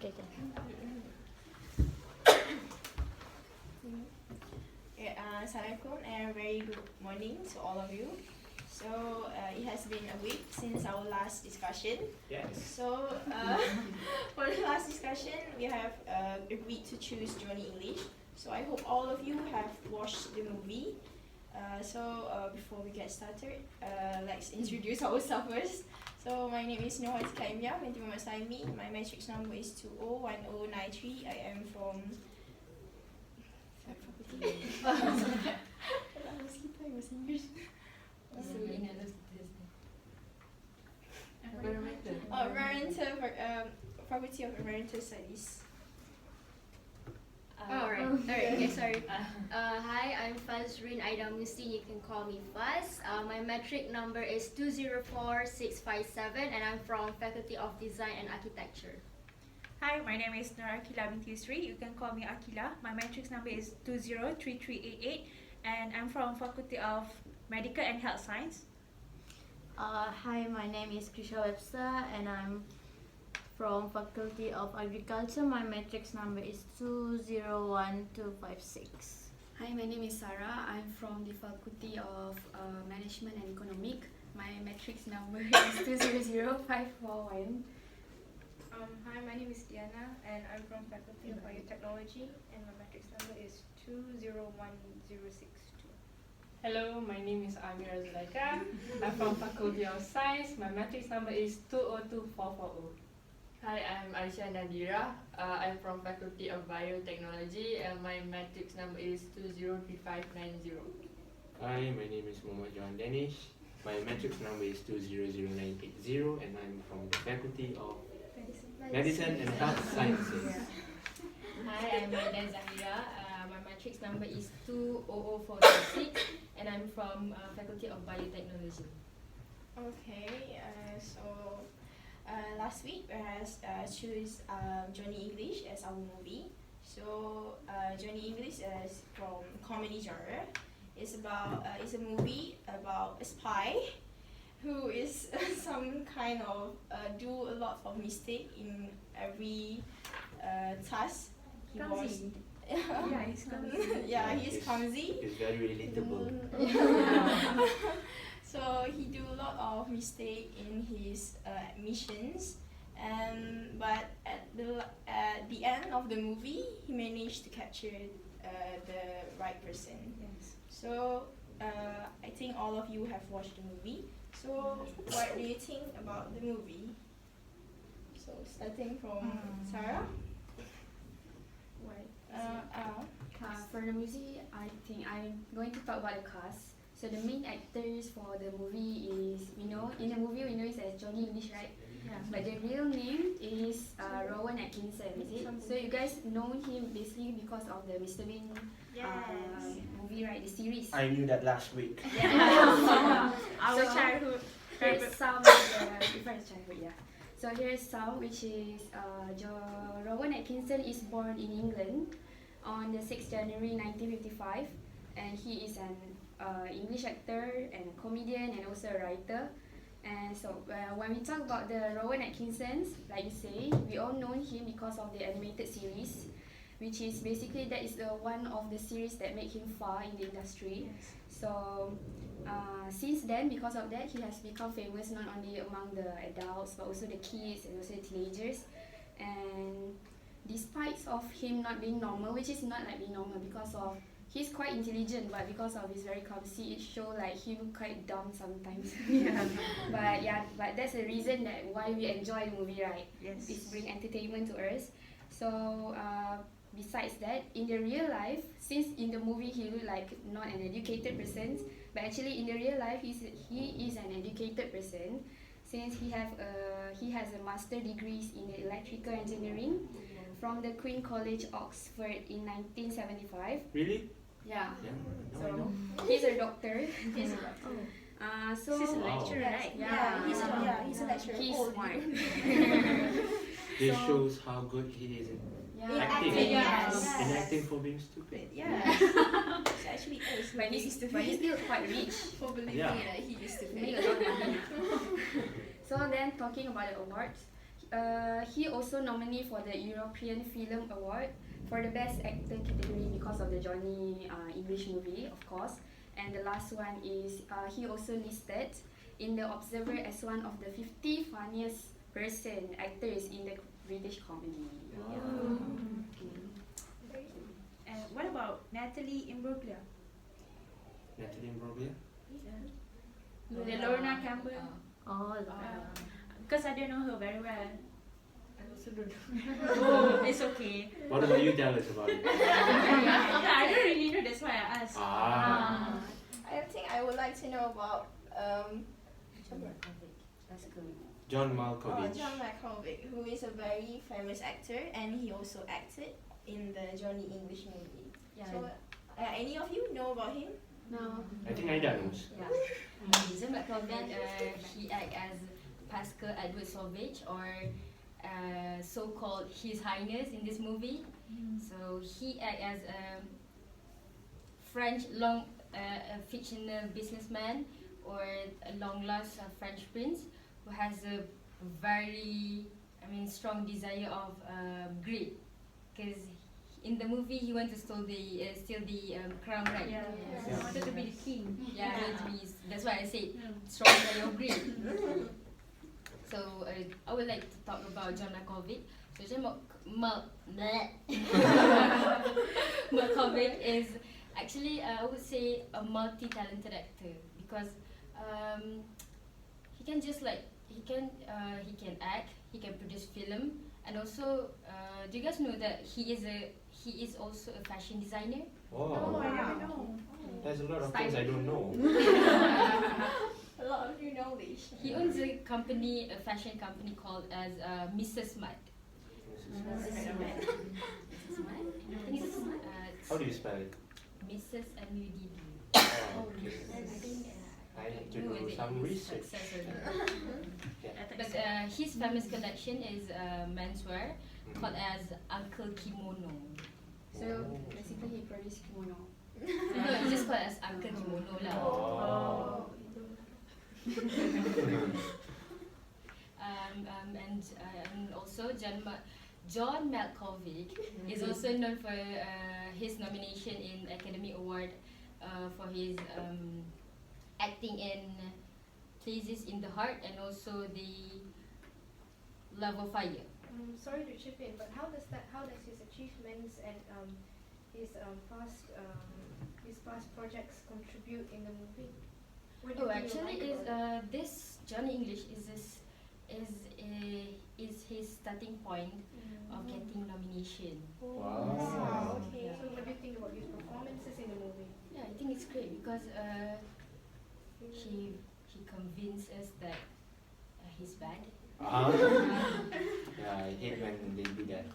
Okay. Assalamualaikum and a very good morning to all of you. So it has been a week since our last discussion. Yes. So for the last discussion, we have agreed to choose Johnny English. So I hope all of you have watched the movie. Before we get started, let's introduce ourselves first. So my name is Noah Kaimia, my matrix number is 201093. I am from Faculty of Environmental Studies. Alright, okay, sorry. Hi, I'm Fazrin Aida Musti, you can call me Faz. My metric number is 204657 and I'm from Faculty of Design and Architecture. Hi, my name is Nur Akila binti Yusri. You can call me Akila. My matrix number is 203388 and I'm from Faculty of Medical and Health Science. Hi, my name is Krisha Webster and I'm from Faculty of Agriculture. My matrix number is 201256. Hi, my name is Sarah. I'm from the Faculty of Management and Economic. My matrix number is 200541. Hi, my name is Diana and I'm from Faculty of Biotechnology and my matrix number is 201062. Hello, my name is Amira Zulaika. I'm from Faculty of Science. My matrix number is 202440. Hi, I'm Aisha Nadira. I'm from Faculty of Biotechnology and my matrix number is 203590. Hi, my name is Muhammad Johan Danish. My matrix number is 200980 and I'm from the Faculty of Medicine and Health Sciences. Hi, I'm Maida Zahira. My matrix number is 200426 and I'm from Faculty of Biotechnology. Okay, last week we choose Johnny English as our movie. So Johnny English is from comedy genre. It's a movie about a spy who is some kind of do a lot of mistake in every task. He was Yeah, he's clumsy. yeah, he's clumsy. It's very relatable. So he do a lot of mistake in his missions, but at the end of the movie, he managed to capture the right person. Yes. So I think all of you have watched the movie. So what do you think about the movie? So starting from Sarah. For the movie, I think I'm going to talk about the cast. So the main actors for the movie is, in the movie we know it as Johnny English, right? Yeah. But the real name is Rowan Atkinson, is it? So you guys know him basically because of the Mr. Bean movie, right? The series. I knew that last week. Yeah. Our childhood. Here's some different childhood, yeah. So here's some, which is Rowan Atkinson is born in England on the 6th January 1955, and he is an English actor and a comedian and also a writer. And so when we talk about the Rowan Atkinsons, like you say, we all know him because of the animated series, which is basically that is the one of the series that made him far in the industry. Yes. So since then, because of that, he has become famous not only among the adults but also the kids and also the teenagers. And despite of him not being normal, which is not like being normal because of he's quite intelligent, but because of his very clumsy, it show like him quite dumb sometimes. But that's the reason that why we enjoy the movie, right? Yes. It's bring entertainment to us. So besides that, in the real life, since in the movie he look like not an educated person, but actually in the real life he is an educated person, since he has a master degrees in electrical engineering from the Queen College, Oxford in 1975. Really? Yeah. Now I know. So he's a doctor. He's a doctor. So He's a Wow. lecturer, right? Yeah, he's a lecturer. He's Oh, smart. This So- shows how good he is in Yeah. acting. Yes. And acting for being stupid. Yeah. He actually is. But he's still quite rich. for believing Yeah. that he used to Make a lot of money. So then talking about the awards, he also nominated for the European Film Award for the Best Actor category because of the Johnny English movie, of course. And the last one is he also listed in the Observer as one of the 50 funniest actors in the British comedy. And what about Natalie Imbruglia? Natalie Imbruglia? The Lorna Campbell? Oh, Because I don't know her very well. I also don't Oh, it's okay. What about you? Tell us about it. Yeah, I don't really know, that's why I asked. I think I would like to know about John Malkovich. John Malkovich, who is a very famous actor, and he also acted in the Johnny English movie. Yeah. So, any of you know about him? No. I think Aida knows. Yeah. John Malkovich, he act as Pascal Edward Sauvage, or so-called His Highness in this movie. So he act as a French a fictional businessman or a long-lost French prince who has a very, strong desire of greed. Because in the movie he wants to steal the crown, right? Yeah. Yeah. He wanted to be the king. Yeah, that's why I said strong desire of greed. So I would like to talk about John Malkovich. So John Malkovich is actually, I would say, a multi-talented actor because he can act, he can produce film, and also do you guys know that he is also a fashion designer? Oh, I never know. there's a lot of things I don't know. A lot of you know this. He owns a fashion company called as Mrs. Mud. How do you spell it? Mrs. MUDD. Oh, okay. I need to do some research. Yeah. But his famous collection is menswear called as Uncle Kimono. So basically he produced kimono. No, it's just called as Uncle Kimono lah. Oh. And also John Malkovich is also known for his nomination in Academy Award for his acting in Places in the Heart and also the Love of Fire. Sorry to chip in, but how does his achievements and his past projects contribute in the movie? What do you think you Actually, like about it? this Johnny English is his starting point of getting nomination. Wow. Okay. So what do you think about his performances in the movie? Yeah, I think it's great because he convinced us that he's bad. Yeah, I hate when they do that.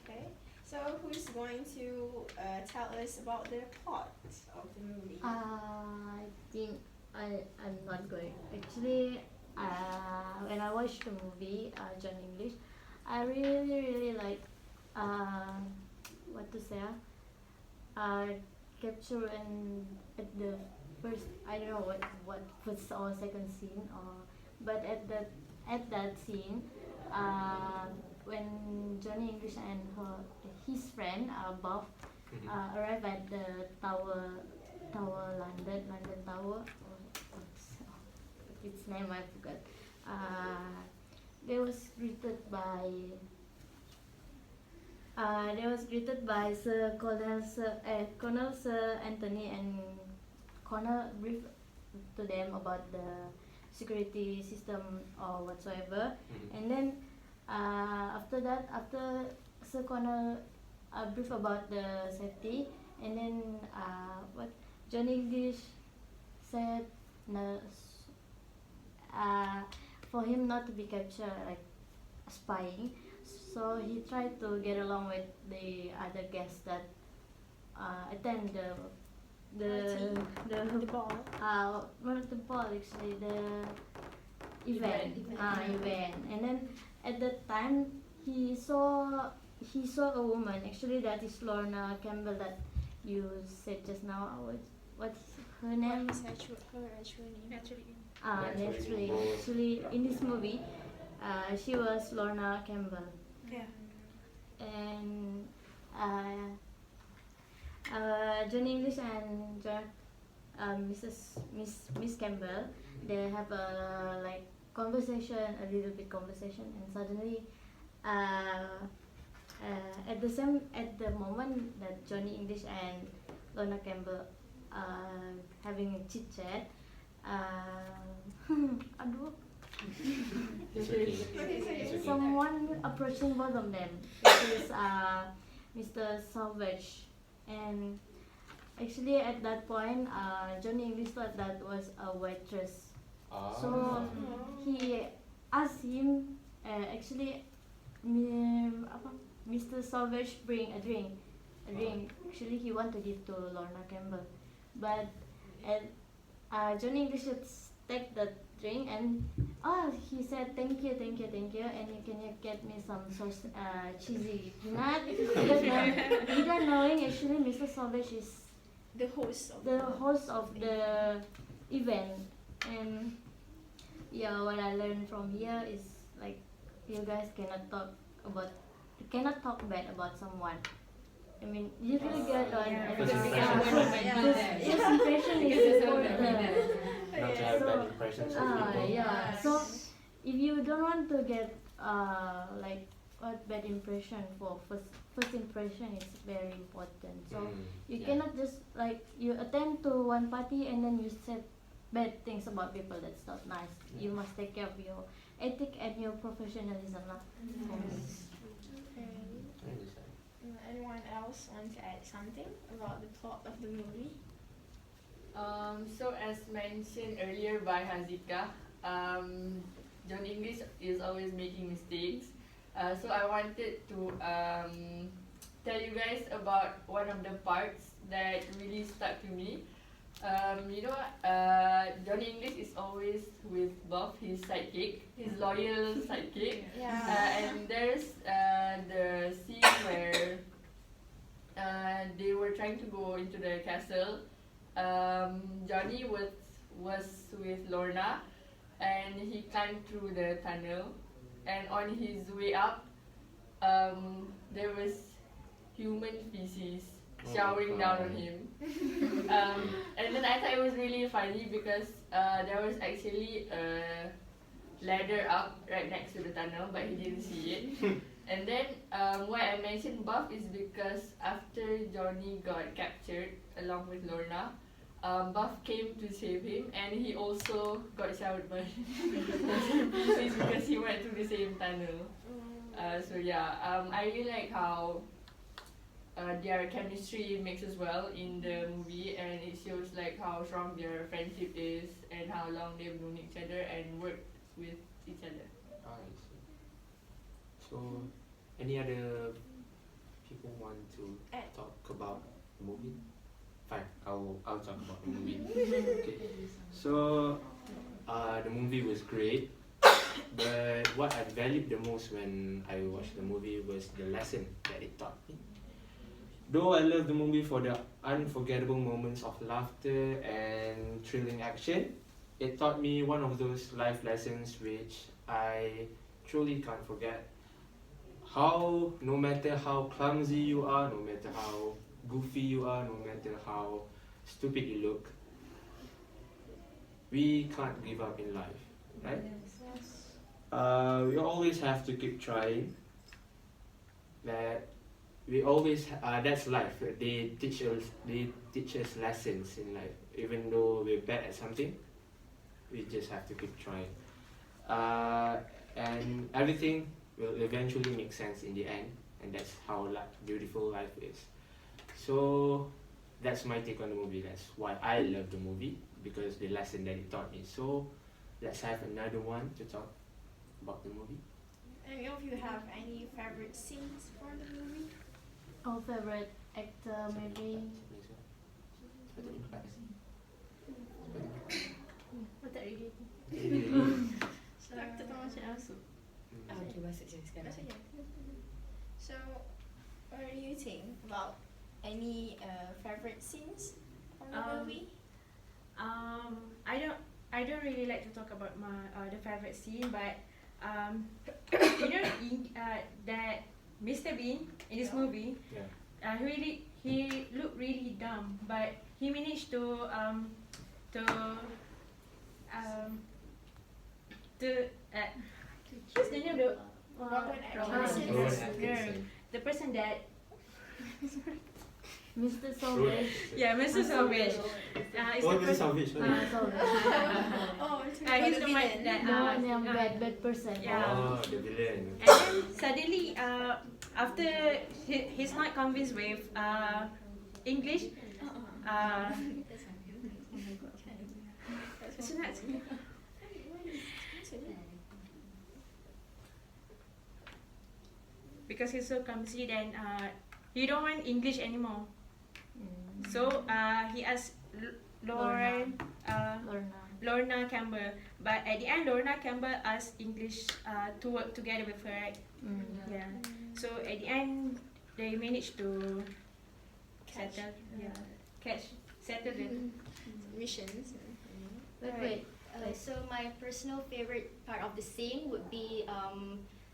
Okay. So who's going to tell us about the plot of the movie? I think I'm not going. Actually, when I watched the movie, John English, I really like what to say. Capture and at the first, I don't know what first or second scene, but at that scene, when Johnny English and his friend Bob arrive at the London Tower. Its name I forgot. They was greeted by Colonel Sir Anthony, and Colonel briefed to them about the security system or whatsoever. And then after Sir Colonel brief about the safety, and then what Johnny English said, for him not to be captured like spying, so he tried to get along with the other guests that attend the ball. Not the ball, actually, the event. And then at that time he saw a woman. Actually, that is Lorna Campbell that you said just now. What's her name? What is her actual name? Naturally, actually, in this movie, she was Lorna Campbell, Yeah. and Johnny English and Miss Campbell, they have a like conversation, a little bit conversation, and suddenly, at the moment that Johnny English and Lorna Campbell are having a chit chat, aduh, It's okay. It's okay. someone approaching both of them, which is Mr. Savage, and actually at that point, Johnny English thought that was a waitress. So he asked him, actually, Mr. Savage bring a drink. Actually, he want to give to Lorna Campbell, but Johnny English just take the drink and he said thank you, and can you get me some sauce, cheesy peanut? Without knowing, actually, Mr. Savage is The host of the event, and yeah, what I learned from here is like you guys cannot talk bad about someone. I mean, you really get on. First impression is important. Not to have bad impressions of people. Yeah. So if you don't want to get like a bad impression for first impression is very important. So you cannot just like you attend to one party and then you said bad things about people. That's not nice. You must take care of your ethic and your professionalism lah. Anyone else want to add something about the plot of the movie? So as mentioned earlier by Hazika, John English is always making mistakes. So I wanted to tell you guys about one of the parts that really stuck to me. Johnny English is always with Buff, his sidekick, his loyal sidekick. And there's the scene where they were trying to go into the castle. Johnny was with Lorna, and he climbed through the tunnel. And on his way up, there was human feces showering down on him. And then I thought it was really funny because there was actually a ladder up right next to the tunnel, but he didn't see it. And then why I mentioned Buff is because after Johnny got captured along with Lorna, Buff came to save him, and he also got showered by feces because he went through the same tunnel. So yeah, I really like how their chemistry mixes well in the movie, and it shows like how strong their friendship is and how long they've known each other and worked with each other. I see. So, any other people want to talk about the movie? Fine, I'll talk about the movie. Okay. So, the movie was great, but what I valued the most when I watched the movie was the lesson that it taught me. Though I love the movie for the unforgettable moments of laughter and thrilling action, it taught me one of those life lessons which I truly can't forget. How, no matter how clumsy you are, no matter how goofy you are, no matter how stupid you look, we can't give up in life, right? We always have to keep trying. That's life. They teach us lessons in life. Even though we're bad at something, we just have to keep trying. And everything will eventually make sense in the end, and that's how beautiful life is. So that's my take on the movie. That's why I love the movie, because the lesson that it taught me. So let's have another one to talk about the movie. Any of you have any favorite scenes from the movie? Our favorite actor maybe. Tak ready. So aktor tu macam masuk. Okay, masuk je sekarang. So, what do you think about any favorite scenes from the movie? I don't really like to talk about my the favorite scene, but that Mr. Bean in this movie, he looked really dumb, but he managed to what's the name of the person that Mr. Salvage. Yeah, Mr. Salvage. Mr. Salvage. Salvage. He's the one that The one yang bad person. Yeah. Oh, the villain. And then suddenly, after he's not convinced with English, because he's so clumsy, then he don't want English anymore. So he asked Lorna Campbell, but at the end Lorna Campbell asked English to work together with her, right? Yeah. So at the end they managed to settle the missions. Wait. So my personal favorite part of the scene would be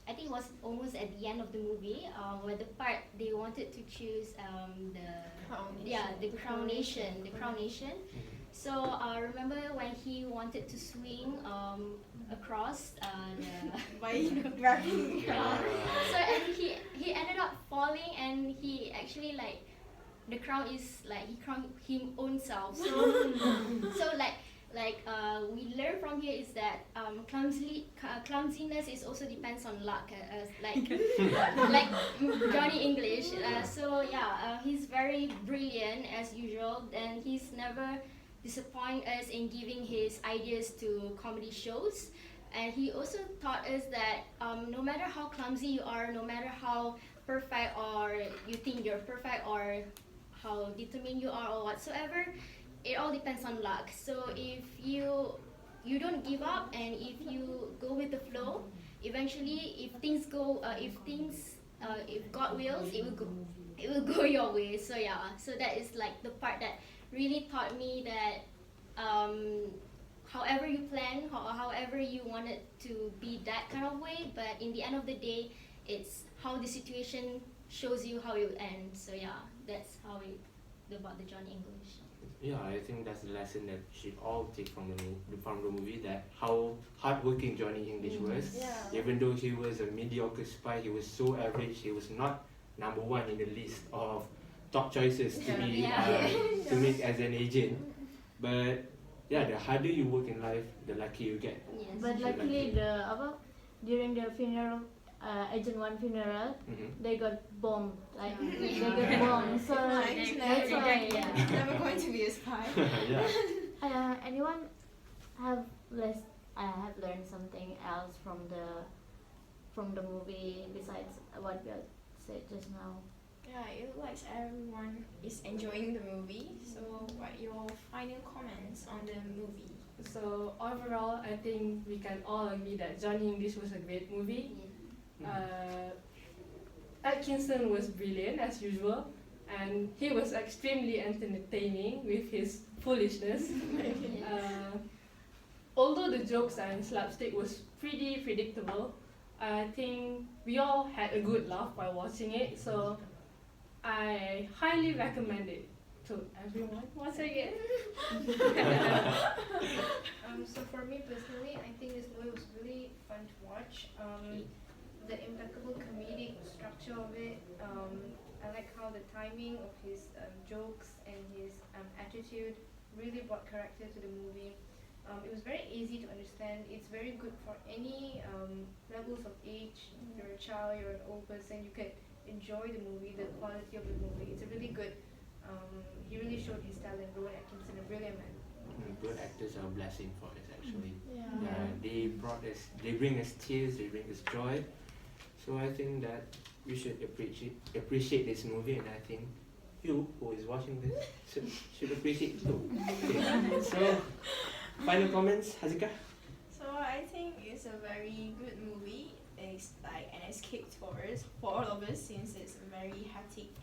I think it was almost at the end of the movie where the part they wanted to choose the coronation. So remember when he wanted to swing across the so and he ended up falling, and he actually the crown is he crowned him own self. So we learn from here is that clumsiness is also depends on luck, like Johnny English. He's very brilliant as usual, and he's never disappoint us in giving his ideas to comedy shows. And he also taught us that no matter how clumsy you are, no matter how perfect or you think you're perfect, or how determined you are or whatsoever, it all depends on luck. So if you don't give up, and if you go with the flow, eventually if God wills, it will go your way. So that is the part that really taught me that however you plan, however you want it to be that kind of way, but in the end of the day, it's how the situation shows you how it will end. So that's how about the Johnny English. Yeah, I think that's the lesson that we should all take from the movie, that how hardworking Johnny English was. Yeah. Even though he was a mediocre spy, he was so average. He was not number one in the list of top choices to make as an agent. But the harder you work in life, the luckier you get. Yes. But luckily during the funeral, Agent 1 funeral, they got bombed. They got bombed. So that's why. Never going to be a spy. Anyone have learned something else from the movie besides what we said just now? Yeah, it looks like everyone is enjoying the movie. So, what are your final comments on the movie? So overall, I think we can all agree that Johnny English was a great movie. Atkinson was brilliant as usual, and he was extremely entertaining with his foolishness. Although the jokes and slapstick was pretty predictable, I think we all had a good laugh while watching it, so I highly recommend it to everyone once again. So for me personally, I think this movie was really fun to watch. The impeccable comedic structure of it, I like how the timing of his jokes and his attitude really brought character to the movie. It was very easy to understand. It's very good for any levels of age. You're a child, you're an old person, you can enjoy the movie, the quality of the movie. It's a really good, he really showed his talent. Rowan Atkinson, a brilliant man. Good actors are a blessing for us actually. They bring us tears, they bring us joy. So I think that we should appreciate this movie, and I think you who is watching this should appreciate it too. Okay. So final comments, Hazika? So I think it's a very good movie. It's like an escape for all of us, since it's a very hectic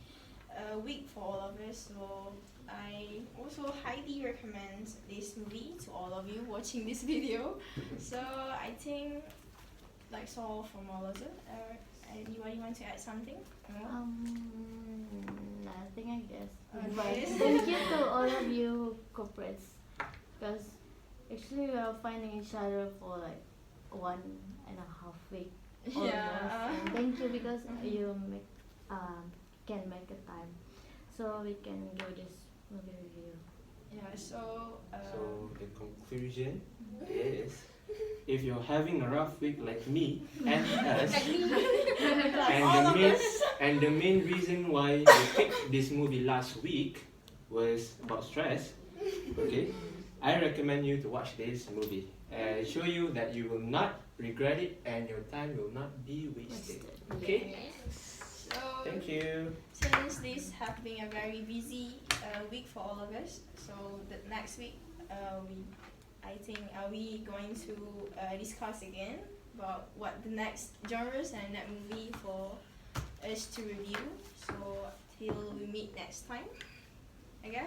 week for all of us. So I also highly recommend this movie to all of you watching this video. So I think that's all from all of us. Anybody want to add something? No? Nothing, I guess. Okay. But thank you to all of you who cooperates, because actually we are finding each other for like 1.5 week. Almost. And thank you because you can make a time, so we can do this movie review. Yeah. So. So the conclusion is, if you're having a rough week like me and us, and the main reason why we picked this movie last week was about stress, okay, I recommend you to watch this movie and show you that you will not regret it and your time will not be wasted. Okay? So Thank you. since this has been a very busy week for all of us, so the next week I think we going to discuss again about what the next genres and that movie for us to review. So till we meet next time, I guess.